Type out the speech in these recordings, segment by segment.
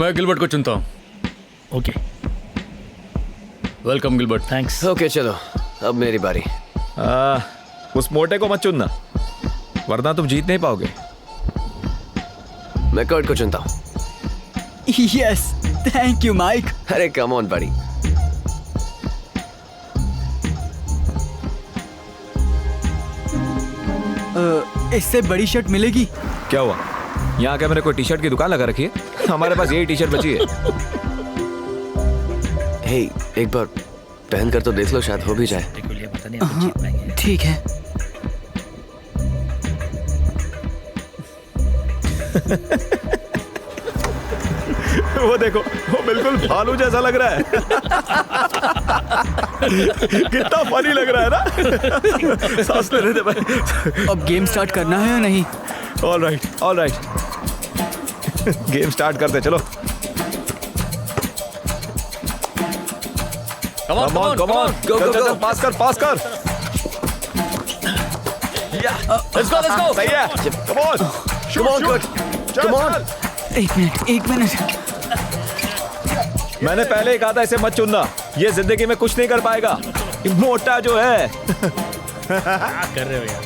मैं गिलबर्ट को चुनता हूँ। Okay welcome Gilbert. Thanks. Okay चलो अब मेरी बारी। उस मोटे को मत चुनना, वरना तुम जीत नहीं पाओगे। मैं कर्ट को चुनता हूँ। Yes, thank you Mike. अरे कम ऑन बड़ी। इससे बड़ी शर्ट मिलेगी? क्या हुआ, यहाँ क्या मैंने कोई टी शर्ट की दुकान लगा रखी है? हमारे पास यही टी शर्ट बची है। हे, एक बार पहन कर तो देख लो, शायद हो भी जाए। पता नहीं आप जीत पाएंगे। ठीक है। वो देखो, वो बिल्कुल भालू जैसा लग रहा है। कितना फनी लग रहा है ना। सांस लेने दे भाई। अब गेम स्टार्ट करना है या नहीं? All right. गेम स्टार्ट करते, चलो। Come on Go, go, go. पास कर। Let's go. सही है, come on. Come on, Kurt. Come on. एक मिनट। मैंने पहले ही कहा था इसे मत चुनना, ये जिंदगी में कुछ नहीं कर पाएगा। मोटा जो है। क्या कर रहे हो यार?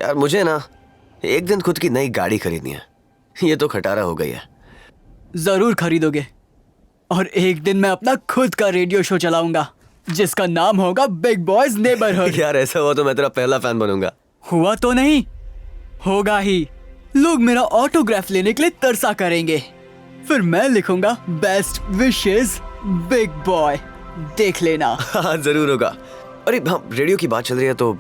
यार मुझे ना एक दिन खुद की नई गाड़ी खरीदनी है। ये तो खटारा हो गई है। जरूर खरीदोगे, और एक दिन मैं अपना खुद का रेडियो शो चलाऊंगा जिसका नाम होगा बिग बॉयज नेबरहुड। यार ऐसा हुआ तो मैं तेरा पहला फैन बनूंगा। हुआ तो नहीं, होगा ही। लोग मेरा ऑटोग्राफ लेने के लिए तरसा करेंगे। फिर मैं लिखूंगा बेस्ट विशेस बिग बॉय, देख लेना। हाँ जरूर होगा। अरे हाँ, रेडियो की बात चल रही है तो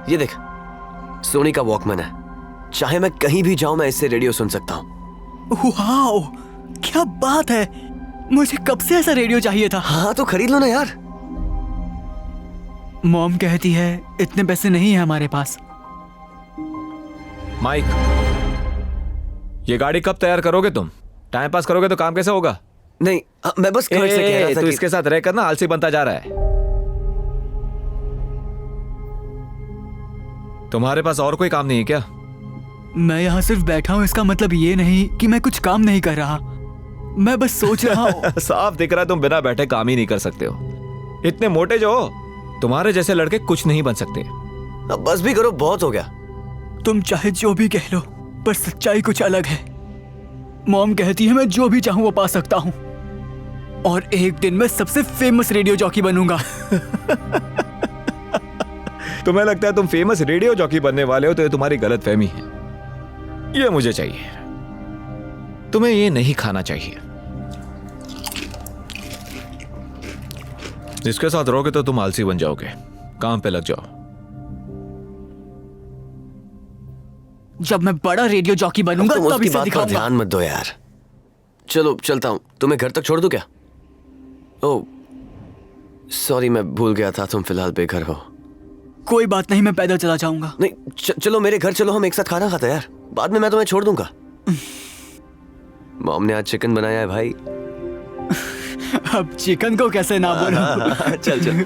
ये देख, सोनी का वॉकमैन है। चाहे मैं कहीं भी जाऊं मैं इससे रेडियो सुन सकता हूँ। वाओ, क्या बात है। मुझे कब से ऐसा रेडियो चाहिए था। हाँ तो खरीद लो ना यार। मॉम कहती है इतने पैसे नहीं है हमारे पास। माइक, ये गाड़ी कब तैयार करोगे तुम? टाइम पास करोगे तो काम कैसे होगा? नहीं, मैं बस कर्ट से कह रहा था तू कि इसके साथ रहकर ना आलसी बनता जा रहा है। तुम्हारे पास और कोई काम नहीं है क्या? मैं यहाँ सिर्फ बैठा हूँ, इसका मतलब ये नहीं कि मैं कुछ काम नहीं कर रहा। मैं बस सोच रहा हूँ। साफ दिख रहा है तुम बिना बैठे काम ही नहीं कर सकते हो। इतने मोटे जो हो, तुम्हारे जैसे लड़के कुछ नहीं बन सकते। अब बस भी करो, बहुत हो गया। तुम चाहे जो भी कह लो, पर सच्चाई कुछ अलग है। मॉम कहती है मैं जो भी चाहूँ वो पा सकता हूँ, और एक दिन मैं सबसे फेमस रेडियो जॉकी बनूंगा। तुम्हें लगता है तुम फेमस रेडियो जॉकी बनने वाले हो तो ये तुम्हारी गलत फहमी है। ये मुझे चाहिए, तुम्हें ये नहीं खाना चाहिए। इसके साथ रहोगे तो तुम आलसी बन जाओगे। काम पे लग जाओ। जब मैं बड़ा रेडियो जॉकी बनूंगा तुम तब उसकी इसे बात पर दिखाऊंगा। ध्यान मत दो यार। चलो चलता हूँ, तुम्हें घर तक छोड़ दूं क्या? ओह सॉरी, मैं भूल गया था तुम फिलहाल बेघर हो। कोई बात नहीं, मैं पैदल चला जाऊंगा। नहीं चलो मेरे घर चलो, हम एक साथ खाना खाते हैं यार। बाद में मैं तुम्हें छोड़ दूंगा। मॉम ने आज चिकन बनाया है भाई। अब चिकन को कैसे ना बोलूं। चल चल।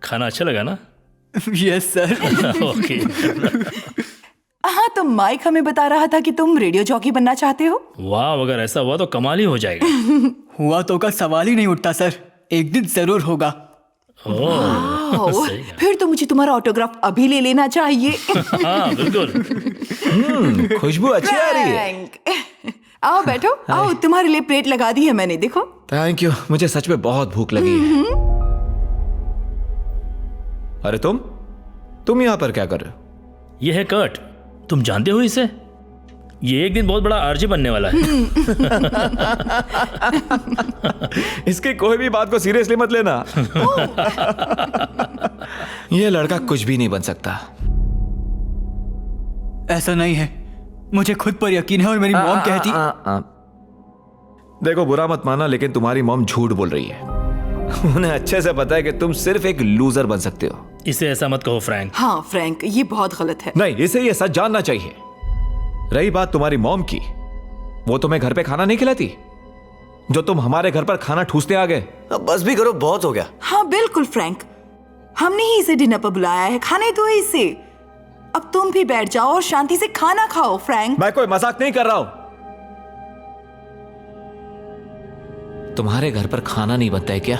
खाना अच्छा लगा ना? Yes sir. ओके। हाँ, तो माइक हमें बता रहा था कि तुम रेडियो जॉकी बनना चाहते हो। वाह, अगर ऐसा हुआ तो कमाल ही हो जाएगा। हुआ तो का सवाल ही नहीं उठता सर, एक दिन जरूर होगा। ओह, सही है। फिर तो मुझे तुम्हारा ऑटोग्राफ अभी ले लेना चाहिए। हाँ बिल्कुल। खुशबू अच्छी आ रही है। फ्रैंक, आओ बैठो, आओ, तुम्हारे लिए प्लेट लगा दी है मैंने, देखो। थैंक यू, मुझे सच में बहुत भूख लगी है। अरे तुम यहाँ पर क्या कर रहे हो? ये है कर्ट, तुम जानते हो इसे? ये एक दिन बहुत बड़ा आरजे बनने वाला है। इसकी कोई भी बात को सीरियसली मत लेना। ये लड़का कुछ भी नहीं बन सकता। ऐसा नहीं है, मुझे खुद पर यकीन है, और मेरी मॉम कहती। देखो बुरा मत माना, लेकिन तुम्हारी मॉम झूठ बोल रही है। उन्हें अच्छे से पता है कि तुम सिर्फ एक लूजर बन सकते हो। इसे ऐसा मत कहो फ्रैंक। हाँ फ्रैंक, ये बहुत गलत है। नहीं, इसे ये सच जानना चाहिए। रही बात तुम्हारी मॉम की, वो तुम्हें घर पे खाना नहीं खिलाती? जो तुम हमारे घर पर खाना ठूसते आ गए। अब बस भी करो, बहुत हो गया। हाँ बिल्कुल फ्रैंक, हमने ही इसे डिनर पर बुलाया है, खाने दो इसे। अब तुम भी बैठ जाओ और शांति से खाना खाओ फ्रैंक। मैं कोई मजाक नहीं कर रहा हूं। तुम्हारे घर पर खाना नहीं बनता है क्या?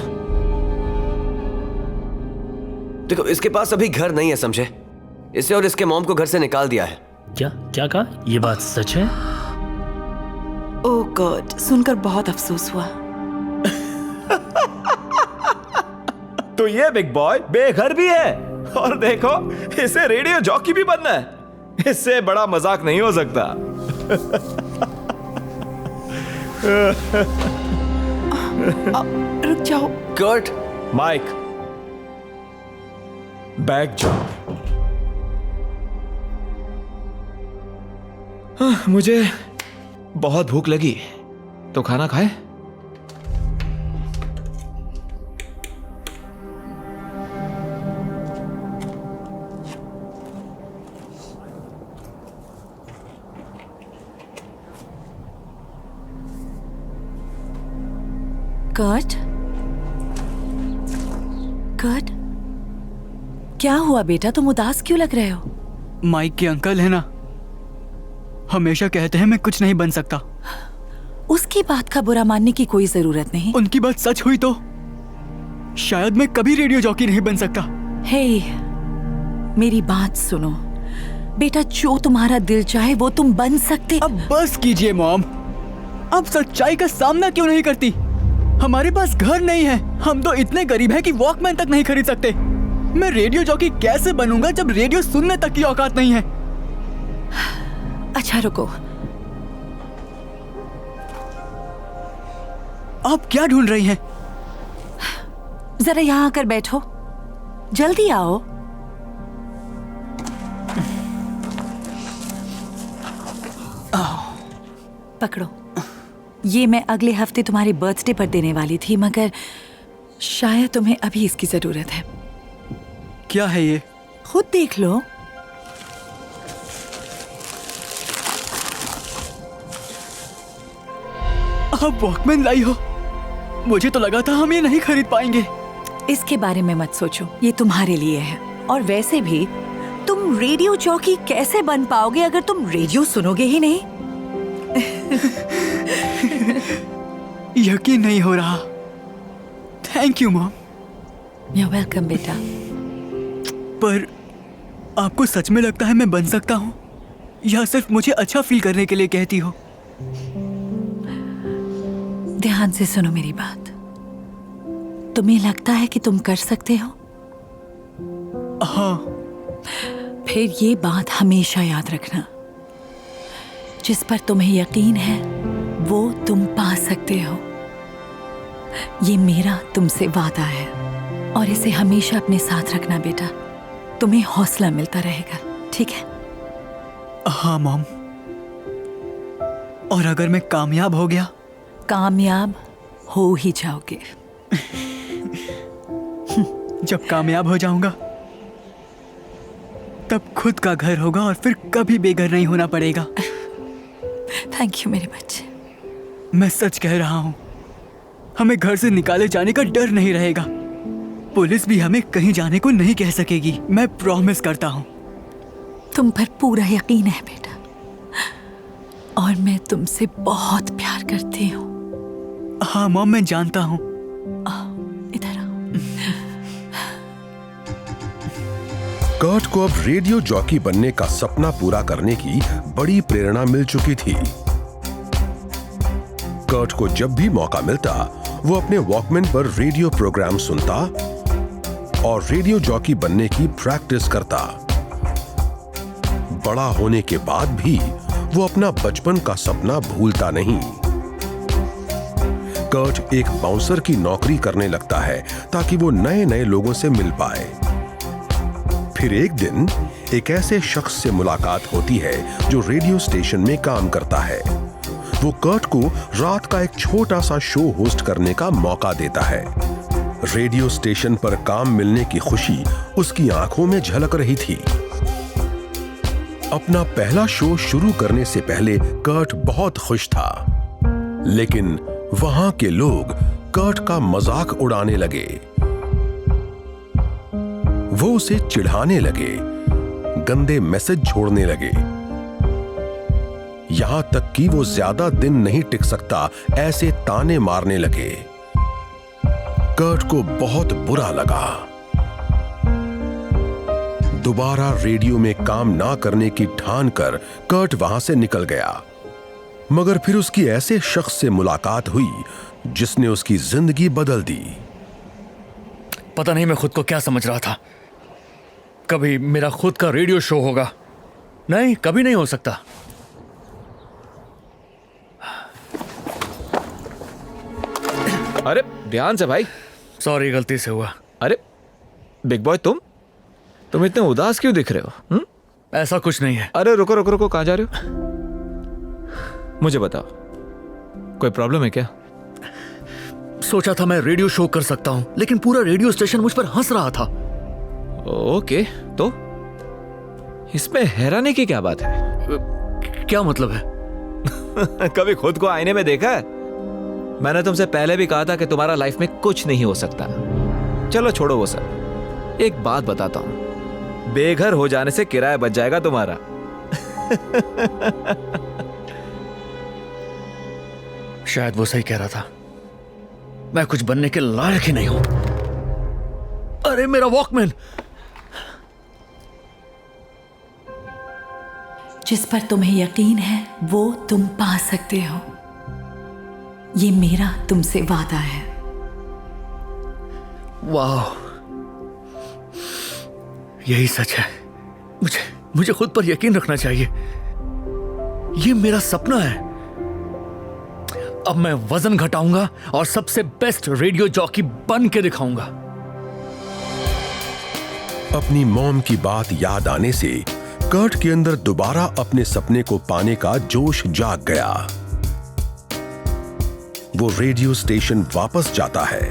देखो, इसके पास अभी घर नहीं है, समझे? इसे और इसके मॉम को घर से निकाल दिया है। क्या क्या कहा? ये बात सच है? ओह गॉड, सुनकर बहुत अफसोस हुआ। तो ये बिग बॉय बेघर भी है, और देखो इसे रेडियो जॉकी भी बनना है। इससे बड़ा मजाक नहीं हो सकता। रुक जाओ। कर्ट, माइक, बैग जाओ। मुझे बहुत भूख लगी, तो खाना खाए? कर्ट, कर्ट, क्या हुआ बेटा? तुम उदास क्यों लग रहे हो? माइक के अंकल है ना, हमेशा कहते हैं मैं कुछ नहीं बन सकता। उसकी बात का बुरा मानने की कोई जरूरत नहीं। उनकी बात सच हुई तो शायद मैं कभी रेडियो जॉकी नहीं बन सकता। हे, मेरी बात सुनो बेटा, जो तुम्हारा दिल चाहे वो तुम बन सकते। अब बस कीजिए मॉम, अब सच्चाई का सामना क्यों नहीं करती? हमारे पास घर नहीं है, हम तो इतने गरीब हैं कि वॉकमैन तक नहीं खरीद सकते। मैं रेडियो जॉकी कैसे बनूंगा जब रेडियो सुनने तक की औकात नहीं है? अच्छा रुको, आप क्या ढूंढ रही हैं? जरा यहाँ आकर बैठो, जल्दी आओ। पकड़ो, ये मैं अगले हफ्ते तुम्हारे बर्थडे पर देने वाली थी, मगर शायद तुम्हें अभी इसकी जरूरत है। क्या है ये? खुद देख लो। आप वॉकमैन लाई हो? मुझे तो लगा था हम ये नहीं खरीद पाएंगे। इसके बारे में मत सोचो, ये तुम्हारे लिए है। और वैसे भी तुम रेडियो जॉकी कैसे बन पाओगे अगर तुम रेडियो सुनोगे ही नहीं? यकीन नहीं हो रहा। Thank you mom. You're welcome बेटा। पर आपको सच में लगता है मैं बन सकता हूँ, या सिर्फ मुझे अच्छा फील करने के लिए कहती हो? ध्यान से सुनो मेरी बात। तुम्हें लगता है कि तुम कर सकते हो? हाँ। फिर ये बात हमेशा याद रखना, जिस पर तुम्हें यकीन है वो तुम पा सकते हो। ये मेरा तुमसे वादा है, और इसे हमेशा अपने साथ रखना बेटा। तुम्हें हौसला मिलता रहेगा, ठीक है? हाँ मॉम। और अगर मैं कामयाब हो गया? कामयाब हो ही जाओगे। जब कामयाब हो जाऊंगा तब खुद का घर होगा और फिर कभी बेघर नहीं होना पड़ेगा। थैंक यू मेरे बच्चे। मैं सच कह रहा हूँ, हमें घर से निकाले जाने का डर नहीं रहेगा। पुलिस भी हमें कहीं जाने को नहीं कह सकेगी, मैं प्रॉमिस करता हूँ। तुम पर पूरा यकीन है बेटा, और मैं तुमसे बहुत प्यार करती हूँ। हाँ मॉम, मैं जानता हूँ। इधर आओ। कर्ट को अब रेडियो जॉकी बनने का सपना पूरा करने की बड़ी प्रेरणा मिल चुकी थी। कर्ट को जब भी मौका मिलता वो अपने वॉकमैन पर रेडियो प्रोग्राम सुनता और रेडियो जॉकी बनने की प्रैक्टिस करता। बड़ा होने के बाद भी वो अपना बचपन का सपना भूलता नहीं। कर्ट एक बाउंसर की नौकरी करने लगता है ताकि वो नए नए लोगों से मिल पाए। फिर एक दिन एक ऐसे शख्स से मुलाकात होती है जो रेडियो स्टेशन में काम करता है। वो कर्ट को रात का एक छोटा सा शो होस्ट करने का मौका देता है। रेडियो स्टेशन पर काम मिलने की खुशी उसकी आंखों में झलक रही थी। अपना पहला शो शुरू करने से पहले कर्ट बहुत खुश था, लेकिन वहां के लोग कर्ट का मजाक उड़ाने लगे। वो उसे चिढ़ाने लगे, गंदे मैसेज छोड़ने लगे, यहां तक कि वो ज्यादा दिन नहीं टिक सकता ऐसे ताने मारने लगे। कर्ट को बहुत बुरा लगा। दोबारा रेडियो में काम ना करने की ठान कर कर्ट वहां से निकल गया। मगर फिर उसकी ऐसे शख्स से मुलाकात हुई जिसने उसकी जिंदगी बदल दी। पता नहीं मैं खुद को क्या समझ रहा था। कभी मेरा खुद का रेडियो शो होगा। नहीं, कभी नहीं हो सकता। अरे ध्यान से भाई। सॉरी, गलती से हुआ। अरे बिग बॉय, तुम इतने उदास क्यों दिख रहे हो? ऐसा कुछ नहीं है। अरे रुको रुको रुको, कहां जा रहे हो? मुझे बताओ, कोई प्रॉब्लम है क्या? सोचा था मैं रेडियो शो कर सकता हूं, लेकिन पूरा रेडियो स्टेशन मुझ पर हंस रहा था। तो इसमें हैरानी की क्या बात है? क्या मतलब है? कभी खुद को आईने में देखा है? मैंने तुमसे पहले भी कहा था कि तुम्हारा लाइफ में कुछ नहीं हो सकता। चलो छोड़ो वो सब। एक बात बताता हूं, बेघर हो जाने से किराया बच जाएगा तुम्हारा। शायद वो सही कह रहा था। मैं कुछ बनने के लायक ही नहीं हूं। अरे मेरा वॉकमैन! जिस पर तुम्हें यकीन है वो तुम पा सकते हो। ये मेरा तुमसे वादा है। वाह, यही सच है। मुझे खुद पर यकीन रखना चाहिए। ये मेरा सपना है। अब मैं वजन घटाऊंगा और सबसे बेस्ट रेडियो जॉकी बन के दिखाऊंगा। अपनी मॉम की बात याद आने से कर्ट के अंदर दोबारा अपने सपने को पाने का जोश जाग गया। वो रेडियो स्टेशन वापस जाता है,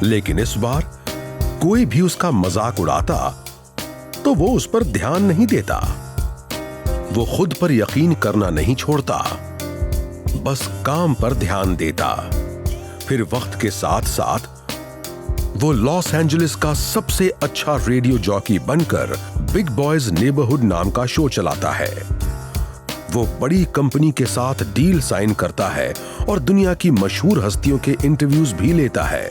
लेकिन इस बार कोई भी उसका मजाक उड़ाता तो वो उस पर ध्यान नहीं देता। वो खुद पर यकीन करना नहीं छोड़ता, बस काम पर ध्यान देता। फिर वक्त के साथ साथ वो लॉस एंजलिस का सबसे अच्छा रेडियो जॉकी बनकर बिग बॉयज नेबरहुड नाम का शो चलाता है। वो बड़ी कंपनी के साथ डील साइन करता है और दुनिया की मशहूर हस्तियों के इंटरव्यूज भी लेता है।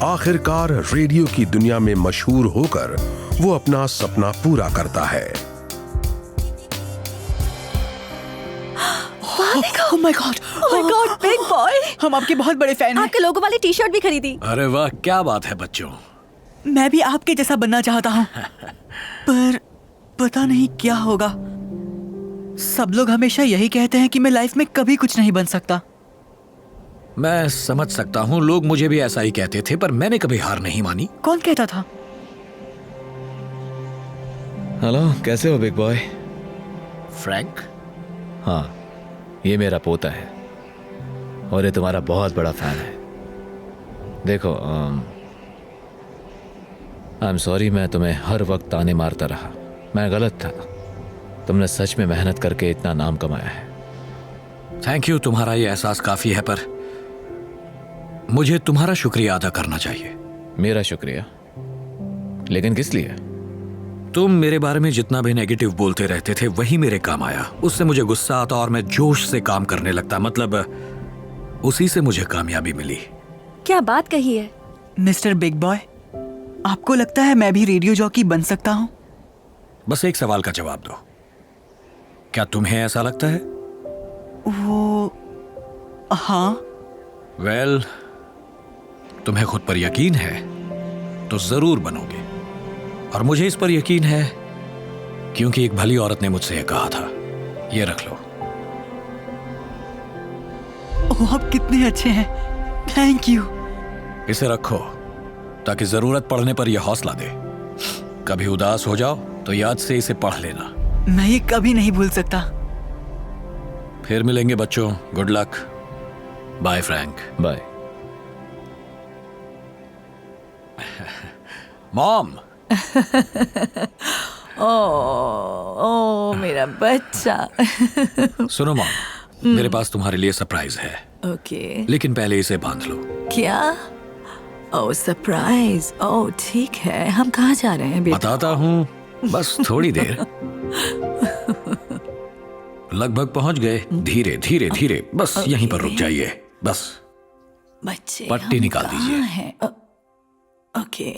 आखिरकार रेडियो की दुनिया में मशहूर होकर वो अपना सपना पूरा करता है। Oh my God! Oh my God, big boy! हम आपके बहुत बड़े फैन हैं। आपके लोगो वाली टी शर्ट भी खरीदी। अरे वाह, क्या बात है बच्चों। मैं भी आपके जैसा बनना चाहता हूँ, पर पता नहीं क्या होगा। सब लोग हमेशा यही कहते हैं कि मैं लाइफ में कभी कुछ नहीं बन सकता। मैं समझ सकता हूँ, लोग मुझे भी ऐसा ही कहते थे, पर मैंने कभी हार नहीं मानी। कौन कहता था? हेलो, कैसे हो बिग बॉय? फ्रैंक? हाँ, ये मेरा पोता है और ये तुम्हारा बहुत बड़ा फैन है। देखो, आई एम सॉरी, मैं तुम्हें हर वक्त ताने मारता रहा। मैं गलत था। तुमने सच में मेहनत करके इतना नाम कमाया है। थैंक यू, तुम्हारा ये एहसास काफी है, पर मुझे तुम्हारा शुक्रिया अदा करना चाहिए। मेरा शुक्रिया? लेकिन किस लिए? तुम मेरे बारे में जितना भी नेगेटिव बोलते रहते थे वही मेरे काम आया। उससे मुझे गुस्सा आता और मैं जोश से काम करने लगता। मतलब उसी से मुझे कामयाबी मिली। क्या बात कही है मिस्टर बिग बॉय, आपको लगता है मैं भी रेडियो जॉकी बन सकता हूँ? बस एक सवाल का जवाब दो, क्या तुम्हें ऐसा लगता है? वो हाँ। वेल, तुम्हें खुद पर यकीन है तो जरूर बनोगे, और मुझे इस पर यकीन है क्योंकि एक भली औरत ने मुझसे यह कहा था। ये रख लो। ओह, आप कितने अच्छे हैं। Thank you. इसे रखो ताकि जरूरत पड़ने पर यह हौसला दे। कभी उदास हो जाओ तो याद से इसे पढ़ लेना। मैं ये कभी नहीं भूल सकता। फिर मिलेंगे बच्चों। Good luck. Bye Frank. Bye. Mom. ओ मेरा बच्चा। सुनो मॉम, मेरे पास तुम्हारे लिए सरप्राइज है, ओके। लेकिन पहले इसे बांध लो। क्या? ओह सरप्राइज। ओह ठीक है, हम कहाँ जा रहे हैं बेटा? बताता हूँ, बस थोड़ी देर। लगभग पहुंच गए। धीरे धीरे धीरे, बस यहीं पर रुक जाइए। बस बच्चे पट्टी हम निकाल कहाँ दीजिए। हैं? ओके।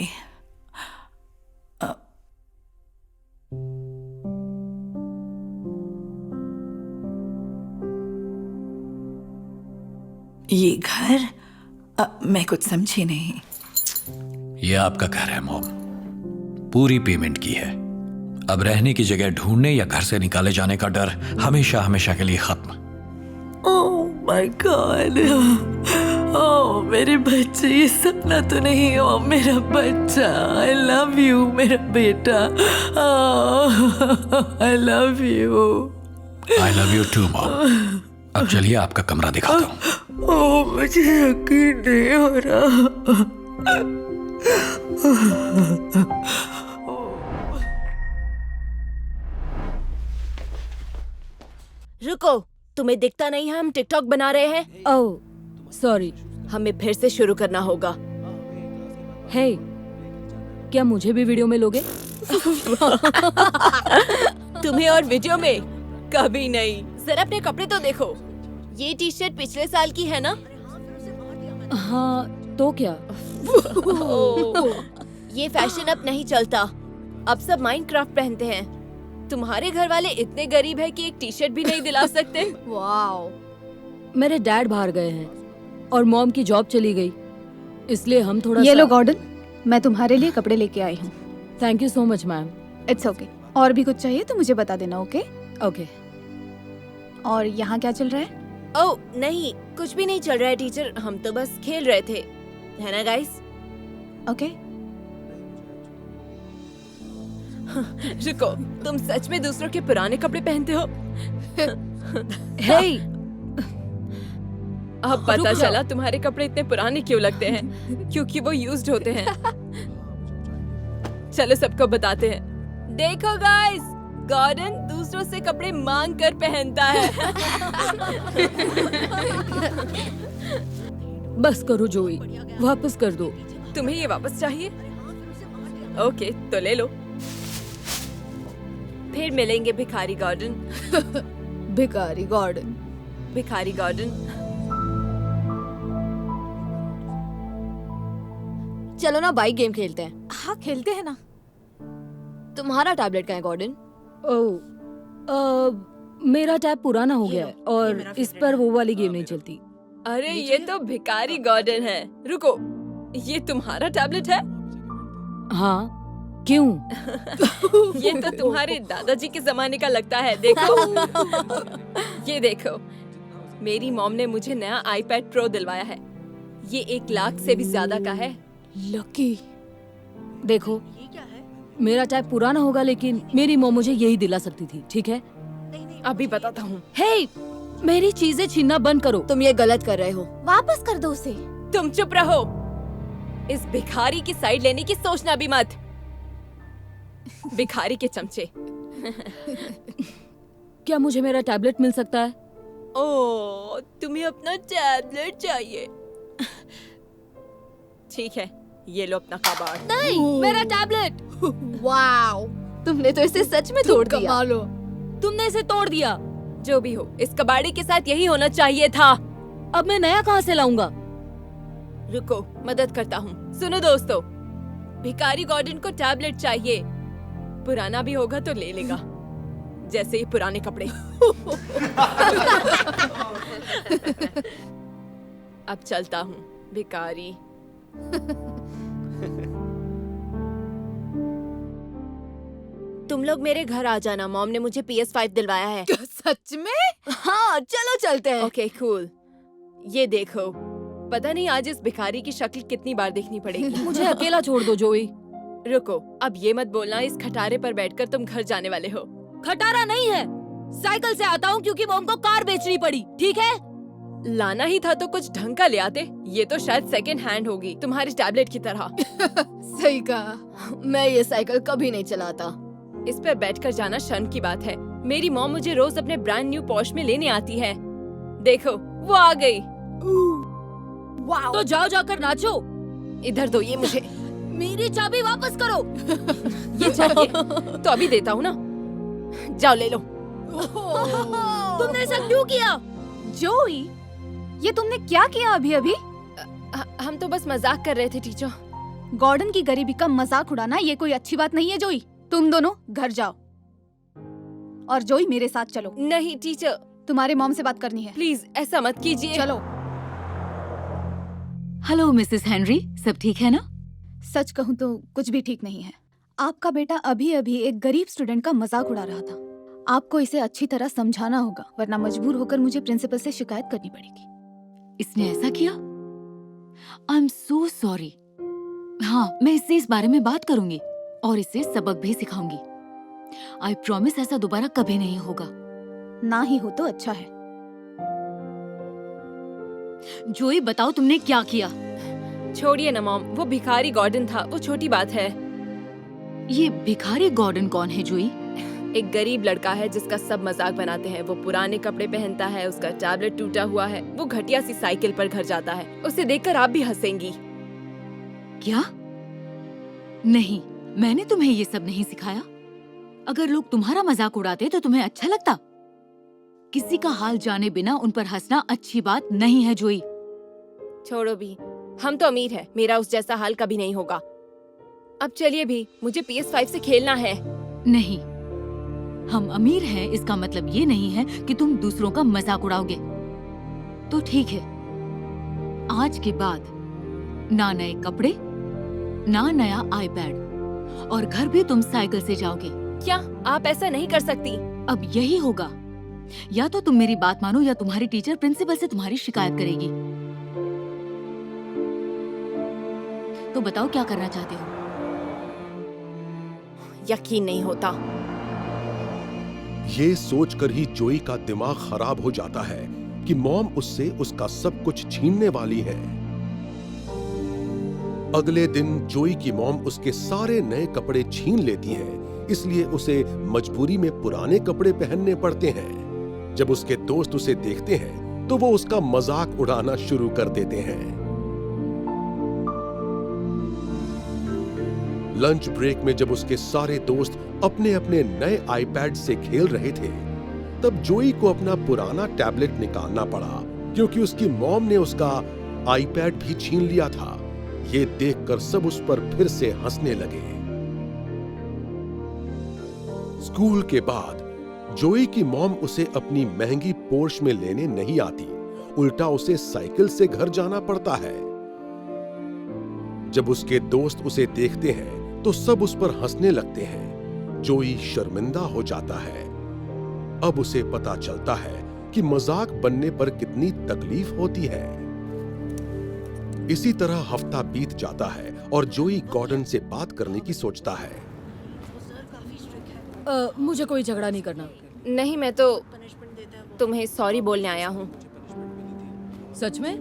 ये घर मैं कुछ समझी नहीं। ये आपका घर है मॉम, पूरी पेमेंट की है। अब रहने की जगह ढूंढने या घर से निकाले जाने का डर हमेशा हमेशा के लिए खत्म। ओह माय गॉड, ओह मेरे बच्चे, ये सपना तो नहीं। ओ मेरा बच्चा, आई लव यू मेरा बेटा, I love you. I love you too mom. अब चलिए आपका कमरा दिखाता हूँ। ओह मुझे यकीन नहीं हो रहा। रुको, तुम्हें दिखता नहीं है हम टिकटॉक बना रहे हैं? ओह सॉरी, हमें फिर से शुरू करना होगा। हे, क्या मुझे भी वीडियो में लोगे? तुम्हें और वीडियो में? कभी नहीं। जरा अपने कपड़े तो देखो, ये टी शर्ट पिछले साल की है ना? हाँ तो क्या? ये फैशन अब नहीं चलता, अब सब माइनक्राफ्ट पहनते हैं। तुम्हारे घर वाले इतने गरीब है कि एक टी शर्ट भी नहीं दिला सकते। वाओ, मेरे डैड बाहर गए हैं और मॉम की जॉब चली गई, इसलिए हम थोड़ा ये लो गॉर्डन, मैं तुम्हारे लिए कपड़े लेके आई हूँ। Thank you so much ma'am. It's okay. और भी कुछ चाहिए तो मुझे बता देना। Okay okay. और यहाँ क्या चल रहा है? ओह नहीं, कुछ भी नहीं चल रहा है टीचर, हम तो बस खेल रहे थे, है ना गाइस? ओके। रुको, तुम सच में दूसरों के पुराने कपड़े पहनते हो? हे, अब पता चला तुम्हारे कपड़े इतने पुराने क्यों लगते हैं, क्योंकि वो यूज्ड होते हैं। चलो सबको बताते हैं। देखो गाइस, गॉर्डन दूसरों से कपड़े मांग कर पहनता है। बस करो जोई, वापस कर दो। तुम्हें ये वापस चाहिए? ओके, तो ले लो। फिर मिलेंगे भिखारी गॉर्डन। भिखारी गॉर्डन, भिखारी गॉर्डन। चलो ना बाइक गेम खेलते हैं। हाँ खेलते हैं ना। तुम्हारा टैबलेट कहाँ है गॉर्डन? मेरा टैब पुराना हो गया है और इस पर वो वाली गेम नहीं चलती। अरे ये तो भिखारी गॉर्डन है। रुको, ये तुम्हारा टैबलेट है? हाँ क्यों? ये तो तुम्हारे दादाजी के जमाने का लगता है। देखो, ये देखो, मेरी मॉम ने मुझे नया आईपैड प्रो दिलवाया है। ये 1 लाख से भी ज्यादा का है। लकी, देखो मेरा टैब पुराना होगा लेकिन मेरी मॉम मुझे यही दिला सकती थी, ठीक है? अभी बताता हूँ। हे, मेरी चीजें छीनना बंद करो। तुम ये गलत कर रहे हो। वापस कर दो उसे। तुम चुप रहो। इस भिखारी की साइड लेने की सोचना भी मत। भिखारी के चमचे। क्या मुझे मेरा टैबलेट मिल सकता है? ओह, तुम्हें अपना टैबलेट चाहिए? ठीक है, ये लो अपना कबाड़। नहीं, मेरा टैबलेट। वाओ, तुमने तो इसे सच में तोड़ दिया। कमाल हो, तुमने इसे तोड़ दिया। जो भी हो, इस कबाड़ी के साथ यही होना चाहिए था। अब मैं नया कहाँ से लाऊंगा? रुको, मदद करता हूँ। सुनो दोस्तों, भिखारी गॉर्डन को टैबलेट चाहिए। पुराना भी होगा तो ले लेगा, जैसे ये पुराने कपड़े। अब चलता हूँ भिखारी। तुम लोग मेरे घर आ जाना, मॉम ने मुझे PS5 दिलवाया है। सच में? हाँ चलो चलते हैं। Okay cool. ये देखो, पता नहीं आज इस भिखारी की शक्ल कितनी बार देखनी पड़ेगी। मुझे अकेला छोड़ दो जोई। रुको, अब ये मत बोलना इस खटारे पर बैठकर तुम घर जाने वाले हो। खटारा नहीं है, साइकिल से आता हूँ क्योंकि मॉम को कार बेचनी पड़ी, ठीक है? लाना ही था तो कुछ ढंग का ले आते। ये तो शायद सेकंड हैंड होगी, तुम्हारे टैबलेट की तरह। सही कहा, मैं ये साइकिल कभी नहीं चलाता। इस पर बैठकर जाना शर्म की बात है। मेरी मॉम मुझे रोज अपने ब्रांड न्यू पॉश में लेने आती है। देखो वो आ गई। तो जाओ जाकर नाचो। इधर दो ये मुझे। मेरी चाबी वापस करो। ये चाहिए तो अभी देता हूँ ना, जाओ ले लो। तुमने ऐसा क्यों किया? जोई, ये तुमने क्या किया अभी अभी? हम तो बस मजाक कर रहे थे टीचर। गॉर्डन की गरीबी का मजाक उड़ाना ये कोई अच्छी बात नहीं है जोई। तुम दोनों घर जाओ और जोई मेरे साथ चलो। नहीं टीचर, तुम्हारे मॉम से बात करनी है। प्लीज ऐसा मत कीजिए। चलो। हेलो मिसेस हेनरी, सब ठीक है ना? सच कहूँ तो कुछ भी ठीक नहीं है। आपका बेटा अभी अभी एक गरीब स्टूडेंट का मजाक उड़ा रहा था। आपको इसे अच्छी तरह समझाना होगा, वरना मजबूर होकर मुझे प्रिंसिपल से शिकायत करनी पड़ेगी। इसने ऐसा किया? I am so sorry. हाँ, मैं इससे इस बारे में बात करूंगी और इसे सबक भी सिखाऊंगी। आई प्रॉमिस ऐसा दोबारा कभी नहीं होगा। ना ही हो तो अच्छा है। जोई बताओ तुमने क्या किया? छोड़िए ना मॉम, वो भिखारी गॉर्डन था, वो छोटी बात है। ये भिखारी गॉर्डन कौन है जोई? एक गरीब लड़का है जिसका सब मजाक बनाते हैं। वो पुराने कपड़े पहनता है, उसका टैबलेट टूटा हुआ है, वो घटिया सी साइकिल पर घर जाता है। उसे देखकर आप भी हंसेंगी। क्या? नहीं, मैंने तुम्हें ये सब नहीं सिखाया। अगर लोग तुम्हारा मजाक उड़ाते तो तुम्हें अच्छा लगता? किसी का हाल जाने बिना उन पर हंसना अच्छी बात नहीं है जोई। छोड़ो भी, हम तो अमीर हैं, मेरा उस जैसा हाल कभी नहीं होगा। अब चलिए भी, मुझे PS5 से खेलना है। नहीं, हम अमीर हैं इसका मतलब ये नहीं है कि तुम दूसरों का मजाक उड़ाओगे। तो ठीक है, आज के बाद ना नए कपड़े, ना नया आईपैड, और घर भी तुम साइकिल से जाओगे। क्या आप ऐसा नहीं कर सकती? अब यही होगा, या तो तुम मेरी बात मानो या तुम्हारी टीचर प्रिंसिपल से तुम्हारी शिकायत करेगी। तो बताओ क्या करना चाहते हो? यकीन नहीं होता। ये सोचकर ही जोई का दिमाग खराब हो जाता है कि मॉम उससे उसका सब कुछ छीनने वाली है। अगले दिन जोई की मॉम उसके सारे नए कपड़े छीन लेती है, इसलिए उसे मजबूरी में पुराने कपड़े पहनने पड़ते हैं। जब उसके दोस्त उसे देखते हैं तो वो उसका मजाक उड़ाना शुरू कर देते हैं। लंच ब्रेक में जब उसके सारे दोस्त अपने अपने नए आईपैड से खेल रहे थे, तब जोई को अपना पुराना टैबलेट निकालना पड़ा, क्योंकि उसकी मॉम ने उसका आईपैड भी छीन लिया था। ये देखकर सब उस पर फिर से हंसने लगे। स्कूल के बाद जोई की मॉम उसे अपनी महंगी पोर्श में लेने नहीं आती, उल्टा उसे साइकिल से घर जाना पड़ता है। जब उसके दोस्त उसे देखते हैं तो सब उस पर हंसने लगते हैं। जोई शर्मिंदा हो जाता है। अब उसे पता चलता है कि मजाक बनने पर कितनी तकलीफ होती है। इसी तरह हफ्ता बीत जाता है और जोई गॉर्डन से बात करने की सोचता है। मुझे कोई झगड़ा नहीं करना। नहीं, मैं तो तुम्हें सॉरी बोलने आया हूँ। सच में?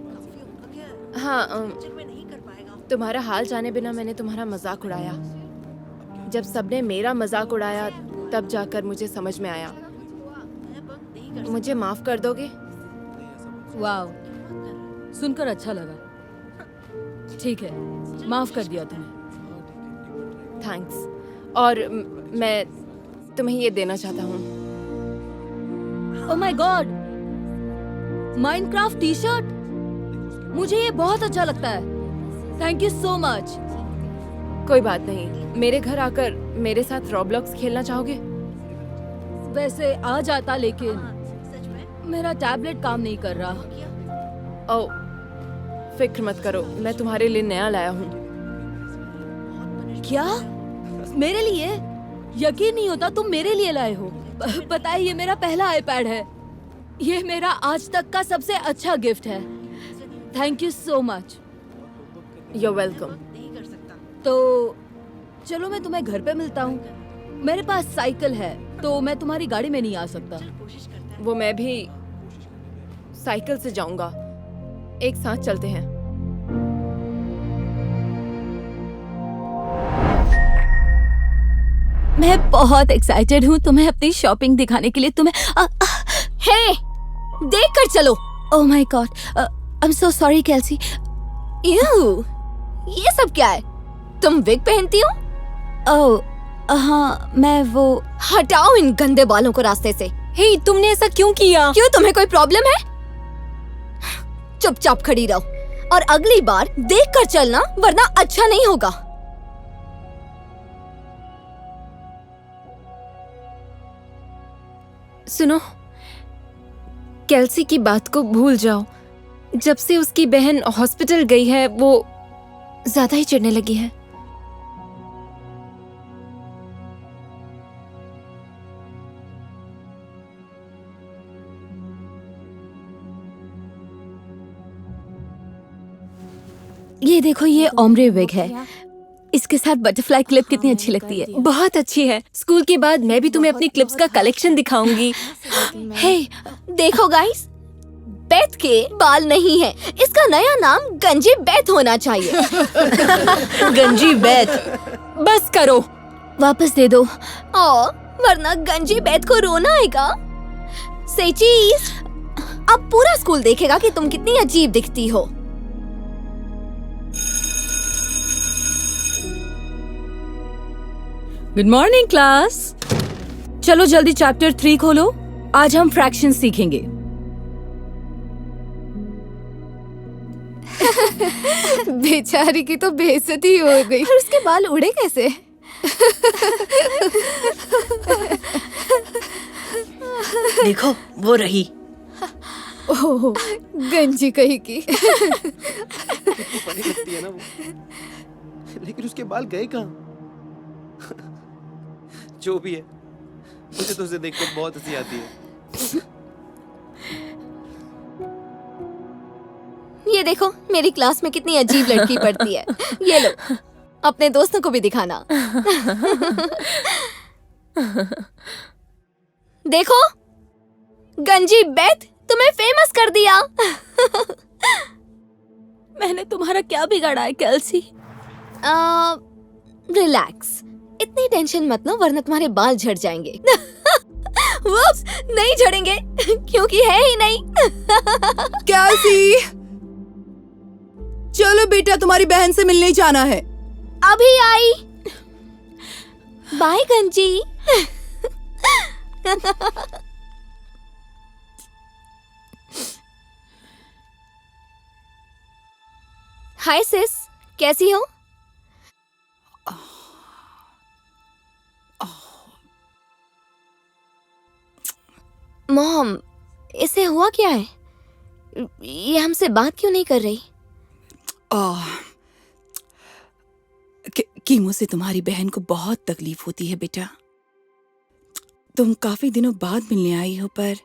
हाँ, तुम्हारा हाल जाने बिना मैंने तुम्हारा मजाक उड़ाया। जब सबने मेरा मजाक उड़ाया तब जाकर मुझे समझ में आया। मुझे माफ कर दोगे? वाह, सुनकर अच्छा लगा। ठीक है, माफ कर दिया तुम्हें। थैंक्स। और मैं तुम्हें ये देना चाहता हूँ। Oh my God, Minecraft T shirt. मुझे ये बहुत अच्छा लगता है। Thank you so much. कोई बात नहीं, मेरे घर आकर मेरे साथ रॉब्लॉक्स खेलना चाहोगे? वैसे आ जाता, लेकिन मेरा टैबलेट काम नहीं कर रहा। ओह, फिक्र मत करो, मैं तुम्हारे लिए नया लाया हूँ। क्या? मेरे लिए? यकीन नहीं होता तुम मेरे लिए लाए हो। पता है, ये मेरा पहला आईपैड है। ये मेरा आज तक का सबसे अच्छा गिफ्ट है। Thank you so much. You are welcome. तो चलो मैं तुम्हें घर पे मिलता हूँ। मेरे पास साइकिल है तो मैं तुम्हारी गाड़ी में नहीं आ सकता। वो मैं भी साइकिल से जाऊंगा। एक साथ चलते हैं। मैं बहुत एक्साइटेड हूँ तुम्हें अपनी शॉपिंग दिखाने के लिए। तुम्हें हे, देख कर चलो। Oh my God, I am so sorry Kelsey. You, ये सब क्या है? तुम विग पहनती हो? ओह हाँ, मैं वो। हटाओ इन गंदे बालों को रास्ते से। हे, तुमने ऐसा क्यों किया? क्यों, तुम्हें कोई प्रॉब्लम है? चुपचाप खड़ी रहो और अगली बार देख कर चलना, वरना अच्छा नहीं होगा। सुनो, केल्सी की बात को भूल जाओ। जब से उसकी बहन हॉस्पिटल गई है, वो ज्यादा ही चिढ़ने लगी है। ये देखो, ये ओम्ब्रे विग है। इसके साथ बटरफ्लाई क्लिप कितनी अच्छी लगती है। बहुत अच्छी है। स्कूल के बाद मैं भी तुम्हें अपनी क्लिप्स का कलेक्शन दिखाऊंगी। हे, देखो गाइस, बेथ के बाल नहीं है। इसका नया नाम गंजी बेथ होना चाहिए। गंजी बेथ, बस करो। वापस दे दो। वरना गंजी बेथ को रोना आएगा। सही चीज। अब पूरा स्कूल देखेगा कि तुम कितनी अजीब दिखती हो। Good morning class. चलो जल्दी चैप्टर 3 खोलो। आज हम फ्रैक्शन सीखेंगे। बेचारी की तो बेइज्जती हो गई। और उसके बाल उड़े कैसे? देखो, वो रही। ओह, गंजी कहीं की। फनी लगती है ना वो, लेकिन उसके बाल गए कहाँ? जो भी है, मुझे तो उसे देखकर बहुत हंसी आती है। ये देखो, मेरी क्लास में कितनी अजीब लड़की पढ़ती है। ये लो, अपने दोस्तों को भी दिखाना। देखो, गंजी बेथ तुम्हें फेमस कर दिया। मैंने तुम्हारा क्या बिगाड़ा है केल्सी? रिलैक्स, इतनी टेंशन मत लो, वरना तुम्हारे बाल झड़ जाएंगे। वुप्स, नहीं झड़ेंगे क्योंकि है ही नहीं। केल्सी, चलो बेटा, तुम्हारी बहन से मिलने जाना है। अभी आई। बाय गंजी। हाय सिस, कैसी हो? मॉम, इसे हुआ क्या है? ये हमसे बात क्यों नहीं कर रही? कीमो से तुम्हारी बहन को बहुत तकलीफ होती है बेटा। तुम काफी दिनों बाद मिलने आई हो, पर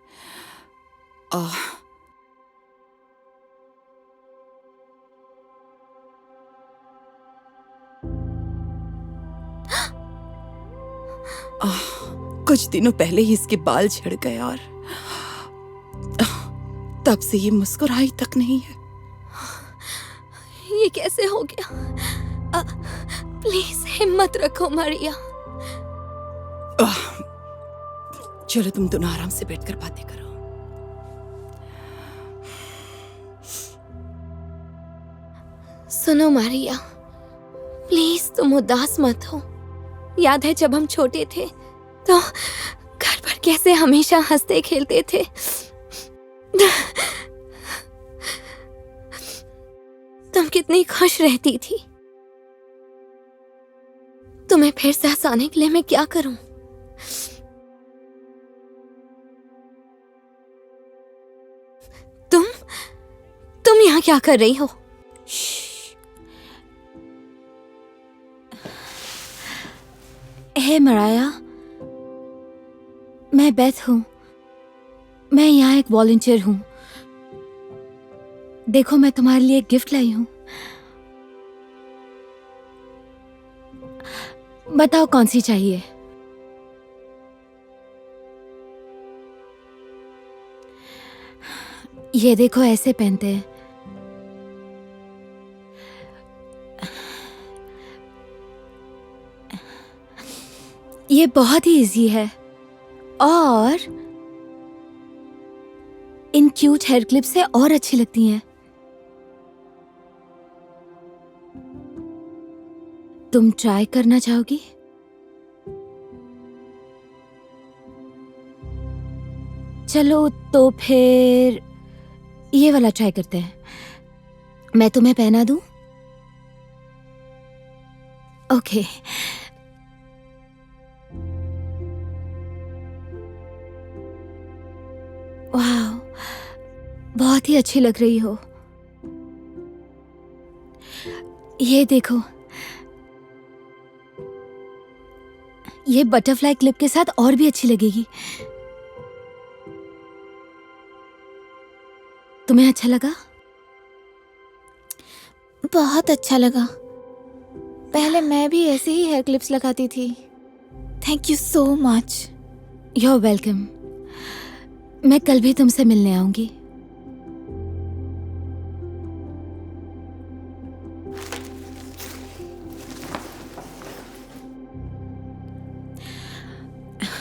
कुछ दिनों पहले ही इसके बाल झड़ गए और तब से ये मुस्कुराई तक नहीं है। ये कैसे हो गया? प्लीज हिम्मत रखो मारिया। चलो तुम दोनों आराम से बैठकर बातें करो। सुनो मारिया, प्लीज तुम उदास मत हो। याद है जब हम छोटे थे तो घर पर कैसे हमेशा हंसते खेलते थे। तुम कितनी खुश रहती थी। तुम्हें फिर से हंसाने के लिए मैं क्या करूं? तुम यहाँ क्या कर रही हो? हे मराया, मैं बेथ हूँ। मैं यहाँ एक वॉलंटियर हूँ। देखो, मैं तुम्हारे लिए एक गिफ्ट लाई हूँ। बताओ कौन सी चाहिए? ये देखो, ऐसे पहनते हैं। ये बहुत ही इजी है और इन क्यूट हेयर क्लिप से और अच्छी लगती हैं। तुम ट्राई करना चाहोगी? चलो तो फिर ये वाला ट्राई करते हैं। मैं तुम्हें पहना दूं? ओके। वाह, बहुत ही अच्छी लग रही हो। ये देखो, ये बटरफ्लाई क्लिप के साथ और भी अच्छी लगेगी। तुम्हें अच्छा लगा? बहुत अच्छा लगा। पहले मैं भी ऐसे ही हेयर क्लिप्स लगाती थी। Thank you so much. You are welcome. मैं कल भी तुमसे मिलने आऊंगी।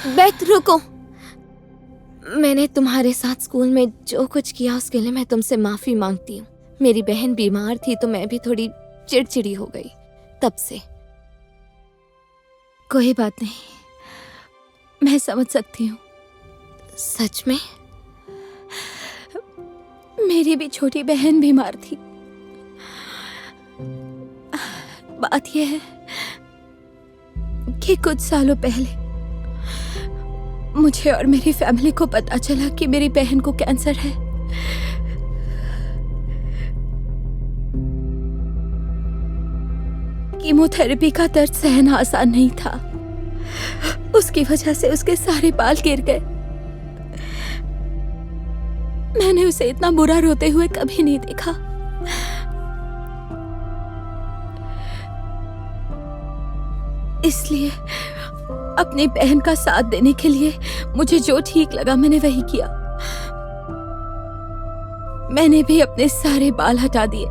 बेथ, रुको। मैंने तुम्हारे साथ स्कूल में जो कुछ किया उसके लिए मैं तुमसे माफी मांगती हूँ। मेरी बहन बीमार थी तो मैं भी थोड़ी चिड़चिड़ी हो गई तब से। कोई बात नहीं, मैं समझ सकती हूँ। सच में? मेरी भी छोटी बहन बीमार थी। बात यह है कि कुछ सालों पहले मुझे और मेरी फैमिली को पता चला कि मेरी बहन को कैंसर है। कीमोथेरेपी का दर्द सहना आसान नहीं था। उसकी वजह से उसके सारे बाल गिर गए। मैंने उसे इतना बुरा रोते हुए कभी नहीं देखा। इसलिए अपनी बहन का साथ देने के लिए मुझे जो ठीक लगा मैंने वही किया। मैंने भी अपने सारे बाल हटा दिए।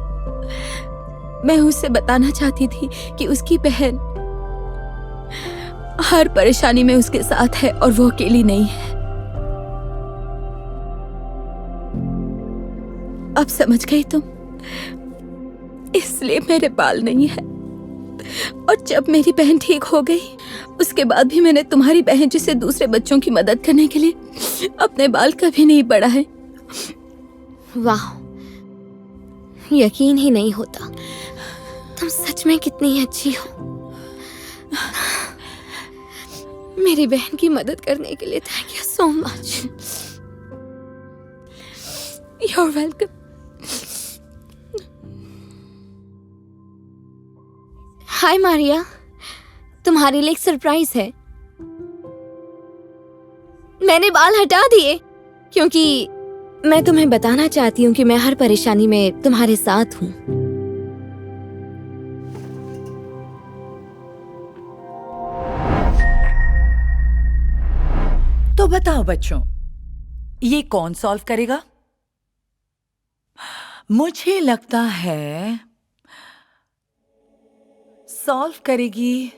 मैं उसे बताना चाहती थी कि उसकी बहन हर परेशानी में उसके साथ है और वो अकेली नहीं है। अब समझ गई तुम? इसलिए मेरे बाल नहीं है। और जब मेरी बहन ठीक हो गई उसके बाद भी मैंने तुम्हारी बहन जैसे दूसरे बच्चों की मदद करने के लिए अपने बाल कभी नहीं बढ़ाए। वाह, यकीन ही नहीं होता। तुम सच में कितनी अच्छी हो। मेरी बहन की मदद करने के लिए thank you so much. You are welcome. Hi Maria, तुम्हारे लिए एक सरप्राइज है। मैंने बाल हटा दिए क्योंकि मैं तुम्हें बताना चाहती हूँ कि मैं हर परेशानी में तुम्हारे साथ हूँ। तो बताओ बच्चों, ये कौन सॉल्व करेगा? मुझे लगता है सॉल्व करेगी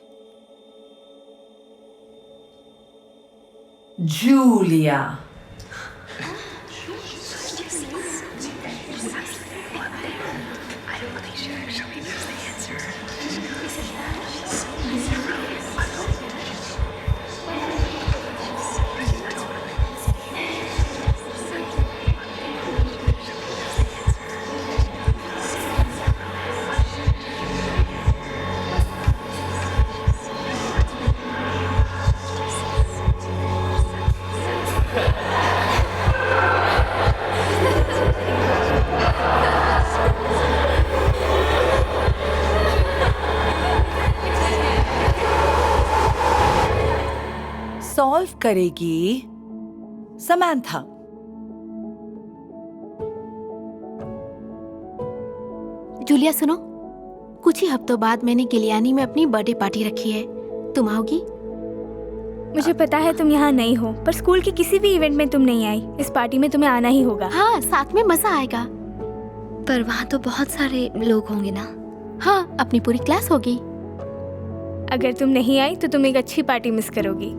जूलिया। सॉल्व करेगी समंथा। जूलिया सुनो, कुछ ही हफ्तों बाद मैंने गिलियानी में अपनी बर्थडे पार्टी रखी है। तुम आओगी? मुझे पता है तुम यहाँ नहीं हो, पर स्कूल के किसी भी इवेंट में तुम नहीं आई। इस पार्टी में तुम्हें आना ही होगा। हाँ, साथ में मजा आएगा। पर वहाँ तो बहुत सारे लोग होंगे ना। हाँ, अपनी पूरी क्लास होगी। अगर तुम नहीं आई तो तुम एक अच्छी पार्टी मिस करोगी।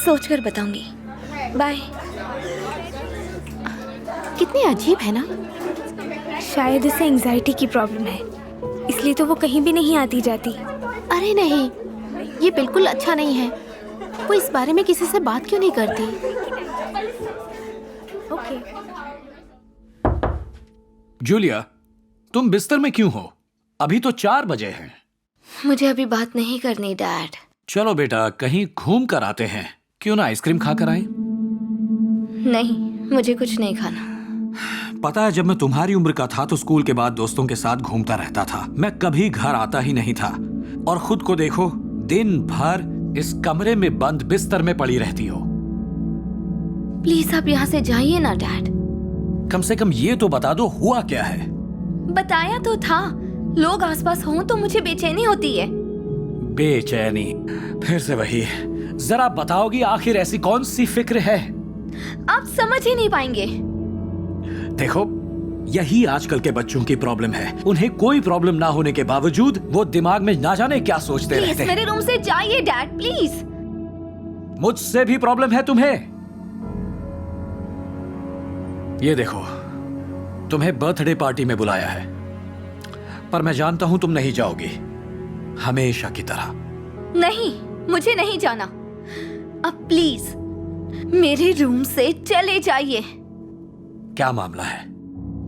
सोचकर बताऊंगी। बाय। कितनी अजीब है ना। शायद उसे एंजाइटी की प्रॉब्लम है, इसलिए तो वो कहीं भी नहीं आती जाती। अरे नहीं, ये बिल्कुल अच्छा नहीं है। वो इस बारे में किसी से बात क्यों नहीं करती? ओके। जूलिया, तुम बिस्तर में क्यों हो? अभी तो 4 बजे हैं। मुझे अभी बात नहीं करनी डैड। चलो बेटा, कहीं घूम कर आते हैं। क्यों ना आइसक्रीम खाकर आए? नहीं, मुझे कुछ नहीं खाना। पता है, जब मैं तुम्हारी उम्र का था तो स्कूल के बाद दोस्तों के साथ घूमता रहता था। मैं कभी घर आता ही नहीं था। और खुद को देखो, दिन भर इस कमरे में बंद बिस्तर में पड़ी रहती हो। प्लीज आप यहाँ से जाइए ना डैड। कम से कम ये तो बता दो, हुआ क्या है? बताया तो था, लोग आसपास हों तो मुझे बेचैनी होती है। बेचैनी? फिर से वही। जरा बताओगी आखिर ऐसी कौन सी फिक्र है? आप समझ ही नहीं पाएंगे। देखो, यही आजकल के बच्चों की प्रॉब्लम है। उन्हें कोई प्रॉब्लम ना होने के बावजूद वो दिमाग में ना जाने क्या सोचते रहते हैं। मेरे रूम से जाइए डैड, प्लीज। मुझसे भी प्रॉब्लम है तुम्हें? ये देखो, तुम्हें बर्थडे पार्टी में बुलाया है, पर मैं जानता हूं तुम नहीं जाओगी, हमेशा की तरह। नहीं, मुझे नहीं जाना। अब प्लीज मेरे रूम से चले जाइए। क्या मामला है?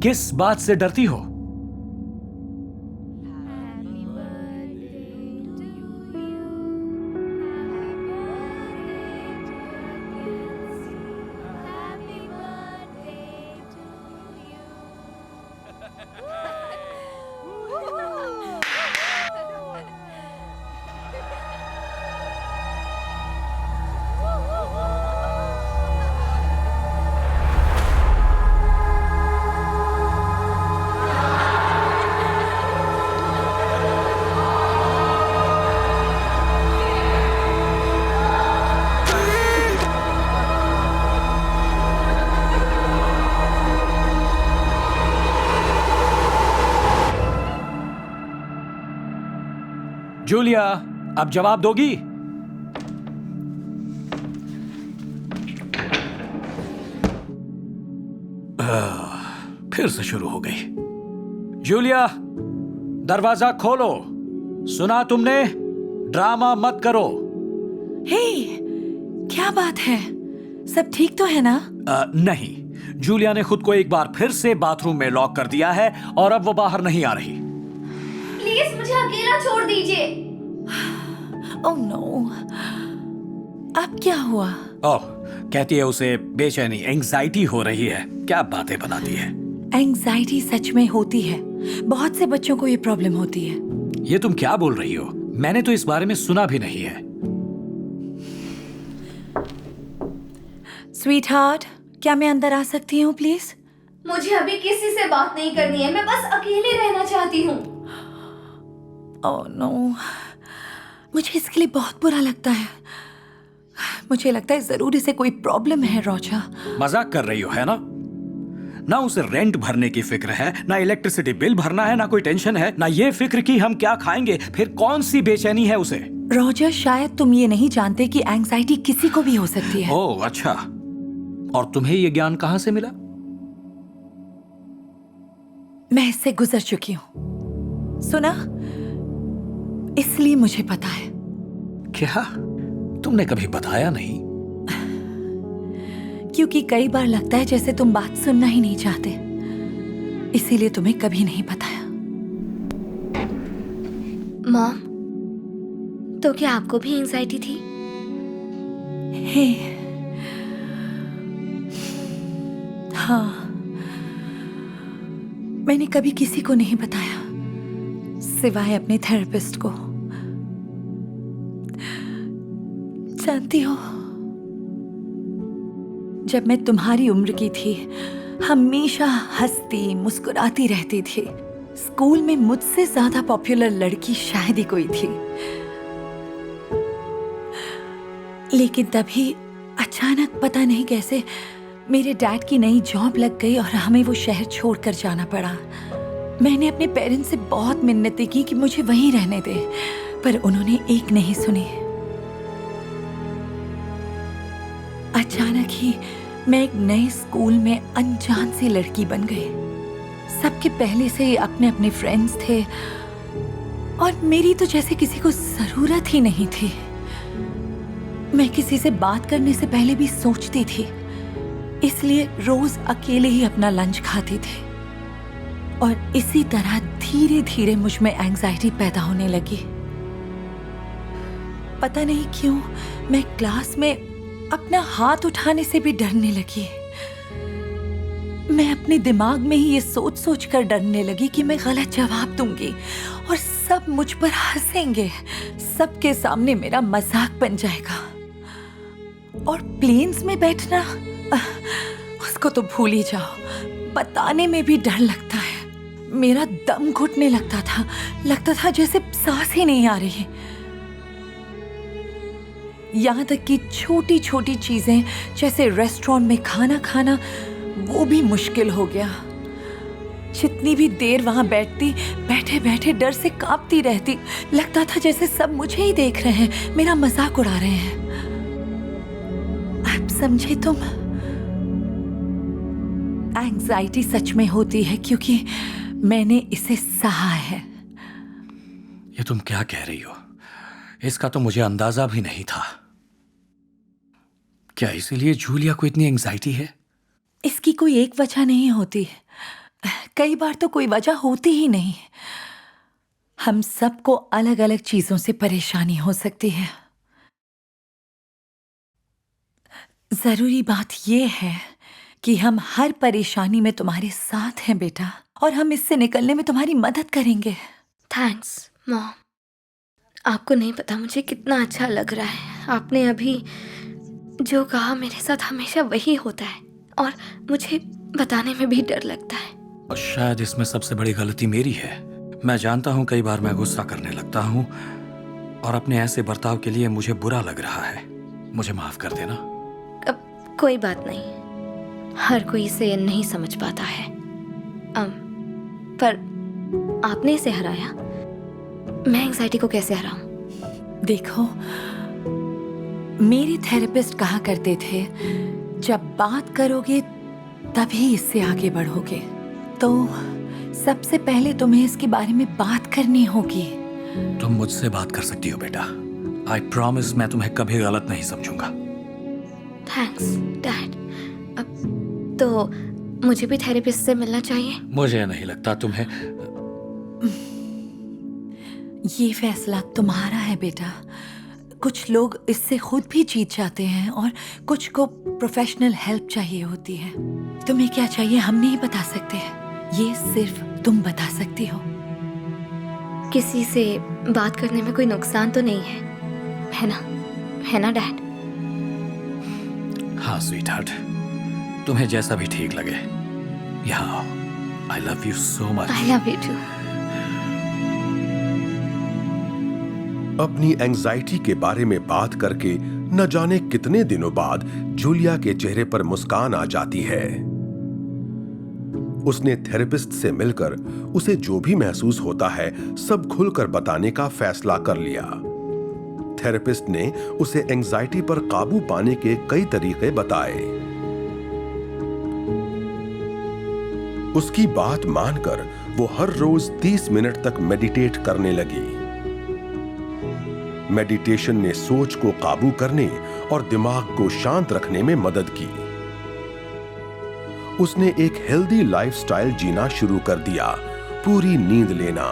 किस बात से डरती हो? जूलिया, अब जवाब दोगी? फिर से शुरू हो गई। जूलिया, दरवाजा खोलो। सुना तुमने? ड्रामा मत करो। हे, क्या बात है? सब ठीक तो है ना? नहीं, जूलिया ने खुद को एक बार फिर से बाथरूम में लॉक कर दिया है और अब वो बाहर नहीं आ रही। प्लीज मुझे अकेला छोड़ दीजिए। ओह नो, अब क्या हुआ? ओह, कहती है उसे बेचैनी, एंजाइटी हो रही है। क्या बातें बनाती है। एंजाइटी सच में होती है, बहुत से बच्चों को ये प्रॉब्लम होती है। ये तुम क्या बोल रही हो? मैंने तो इस बारे में सुना भी नहीं है। स्वीट हार्ट, क्या मैं अंदर आ सकती हूँ प्लीज? मुझे अभी किसी से बात नहीं करनी है, मैं बस अकेले रहना चाहती हूँ। ओह नो, मुझे इसके लिए बहुत बुरा लगता है। मुझे लगता है जरूर इसे कोई प्रॉब्लम है। रोजा, मजाक कर रही हो है ना? ना उसे रेंट भरने की फिक्र है, ना इलेक्ट्रिसिटी बिल भरना है, ना कोई टेंशन है, ना ये फिक्र कि हम क्या खाएंगे। फिर कौन सी बेचैनी है उसे? रोजर, शायद तुम ये नहीं जानते कि एंजाइटी किसी को भी हो सकती है। ओह अच्छा, और तुम्हें ये ज्ञान कहां से मिला? मैं इससे गुजर चुकी हूँ, सुना, इसलिए मुझे पता है। क्या? तुमने कभी बताया नहीं? क्योंकि कई बार लगता है जैसे तुम बात सुनना ही नहीं चाहते, इसीलिए तुम्हें कभी नहीं बताया। मॉम, तो क्या आपको भी एंजाइटी थी? हे, हाँ, मैंने कभी किसी को नहीं बताया सिवाय अपने थेरेपिस्ट को। जानती हो, जब मैं तुम्हारी उम्र की थी हमेशा हंसती मुस्कुराती रहती थी। स्कूल में मुझसे ज्यादा पॉपुलर लड़की शायद ही कोई थी। लेकिन तभी अचानक पता नहीं कैसे मेरे डैड की नई जॉब लग गई और हमें वो शहर छोड़कर जाना पड़ा। मैंने अपने पेरेंट्स से बहुत मिन्नतें की कि मुझे वहीं रहने दे, पर उन्होंने एक नहीं सुनी। अचानक ही मैं एक नए स्कूल में अनजान सी लड़की बन गई। सबके पहले से ही अपने अपने फ्रेंड्स थे और मेरी तो जैसे किसी को जरूरत ही नहीं थी। मैं किसी से बात करने से पहले भी सोचती थी, इसलिए रोज अकेले ही अपना लंच खाती थी। और इसी तरह धीरे धीरे मुझ में एंजाइटी पैदा होने लगी। पता नहीं क्यों मैं क्लास में अपना हाथ उठाने से भी डरने लगी। मैं अपने दिमाग में ही ये सोच सोच कर डरने लगी कि मैं गलत जवाब दूंगी और सब मुझ पर हंसेंगे, सबके सामने मेरा मजाक बन जाएगा। और प्लेन्स में बैठना, उसको तो भूल ही जाओ, बताने में भी डर लगता है। मेरा दम घुटने लगता था जैसे सांस ही नहीं आ रही। यहाँ तक कि छोटी छोटी चीजें जैसे रेस्टोरेंट में खाना खाना वो भी मुश्किल हो गया। जितनी भी देर वहां बैठती, बैठे बैठे डर से कांपती रहती। लगता था जैसे सब मुझे ही देख रहे हैं, मेरा मजाक उड़ा रहे हैं। आप समझे तुम? एंजाइटी सच में होती है क्योंकि मैंने इसे सहा है। ये तुम क्या कह रही हो? इसका तो मुझे अंदाजा भी नहीं था। क्या इसीलिए जूलिया को इतनी एंजाइटी है? इसकी कोई एक वजह नहीं होती, कई बार तो कोई वजह होती ही नहीं। हम सबको अलग अलग चीजों से परेशानी हो सकती है। जरूरी बात यह है कि हम हर परेशानी में तुम्हारे साथ हैं बेटा, और हम इससे निकलने में तुम्हारी मदद करेंगे। Thanks mom. आपको नहीं पता मुझे कितना अच्छा लग रहा है। आपने अभी जो कहा मेरे साथ हमेशा वही होता है और मुझे बताने में भी डर लगता है। और शायद इसमें सबसे बड़ी गलती मेरी है। मैं जानता हूँ कई बार मैं गुस्सा करने लगता हूँ और अपने ऐसे बर्ताव के लिए मुझे बुरा लग रहा है। मुझे माफ कर देना। अब कोई बात नहीं, हर कोई इसे नहीं समझ पाता है। पर आपने इसे हराया, मैं एंजाइटी को कैसे हराऊं? देखो, मेरे थेरेपिस्ट कहा करते थे जब बात करोगे तभी इससे आगे बढ़ोगे। तो सबसे पहले तुम्हें इसके बारे में बात करनी होगी। तुम मुझसे बात कर सकती हो बेटा। आई प्रॉमिस मैं तुम्हें कभी गलत नहीं समझूंगा। Thanks dad. तो मुझे भी थेरेपिस्ट से मिलना चाहिए? मुझे नहीं लगता तुम्हें। ये फैसला तुम्हारा है बेटा। कुछ लोग इससे खुद भी जीत जाते हैं और कुछ को प्रोफेशनल हेल्प चाहिए होती है। तुम्हें क्या चाहिए हम नहीं बता सकते, ये सिर्फ तुम बता सकती हो। किसी से बात करने में कोई नुकसान तो नहीं है, है ना डैड? हाँ स्वीट हार्ट, तुम्हें जैसा भी ठीक लगे। यहाँ I love you so much. I love you too. अपनी एंजाइटी के बारे में बात करके न जाने कितने दिनों बाद जूलिया के चेहरे पर मुस्कान आ जाती है। उसने थेरेपिस्ट से मिलकर उसे जो भी महसूस होता है सब खुलकर बताने का फैसला कर लिया। थेरेपिस्ट ने उसे एंजाइटी पर काबू पाने के कई तरीके बताए। उसकी बात मानकर वो हर रोज 30 मिनट तक मेडिटेट करने लगी। मेडिटेशन ने सोच को काबू करने और दिमाग को शांत रखने में मदद की। उसने एक हेल्दी लाइफस्टाइल जीना शुरू कर दिया। पूरी नींद लेना,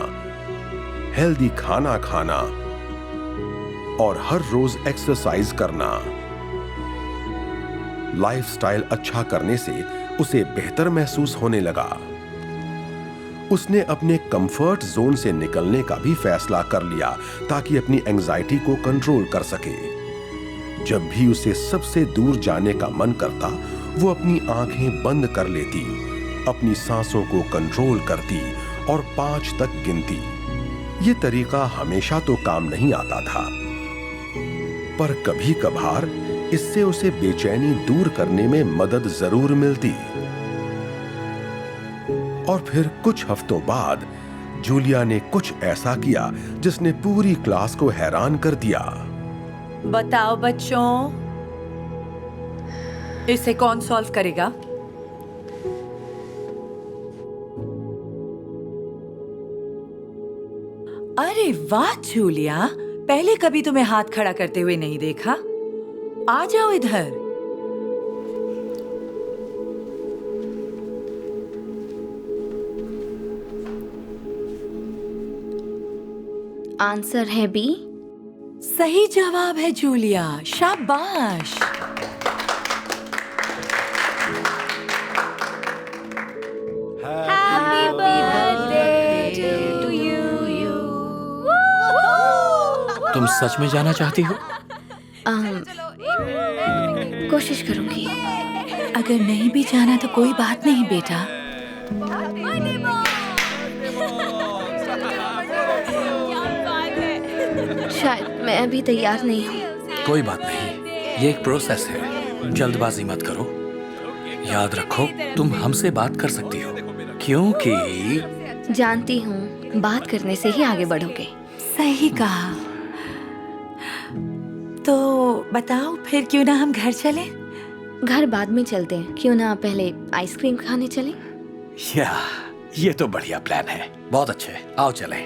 हेल्दी खाना खाना और हर रोज एक्सरसाइज करना। लाइफस्टाइल अच्छा करने से उसे बेहतर महसूस होने लगा। उसने अपने कंफर्ट जोन से निकलने का भी फैसला कर लिया ताकि अपनी एंजाइटी को कंट्रोल कर सके। जब भी उसे सबसे दूर जाने का मन करता, वो अपनी आंखें बंद कर लेती, अपनी सांसों को कंट्रोल करती और 5 तक गिनती। ये तरीका हमेशा तो काम नहीं आता था, पर कभी कभार इससे उसे बेचैनी दूर करने में मदद जरूर मिलती। और फिर कुछ हफ्तों बाद जूलिया ने कुछ ऐसा किया जिसने पूरी क्लास को हैरान कर दिया। बताओ बच्चों, इसे कौन सॉल्व करेगा? अरे वाह जूलिया, पहले कभी तुम्हें हाथ खड़ा करते हुए नहीं देखा। आ जाओ इधर। आंसर है बी। सही जवाब है जूलिया, शाबाश। तुम सच में जाना चाहती हो? कोशिश करूंगी। अगर नहीं भी जाना तो कोई बात नहीं बेटा। शायद मैं अभी तैयार नहीं हूँ। कोई बात नहीं, ये एक प्रोसेस है, जल्दबाजी मत करो। याद रखो तुम हमसे बात कर सकती हो, क्योंकि जानती हूँ बात करने से ही आगे बढ़ोगे। सही कहा। तो बताओ फिर क्यों ना हम घर चलें? घर बाद में चलते हैं, क्यों ना पहले आइसक्रीम खाने चलें? ये तो बढ़िया प्लान है। बहुत अच्छे, आओ चलें।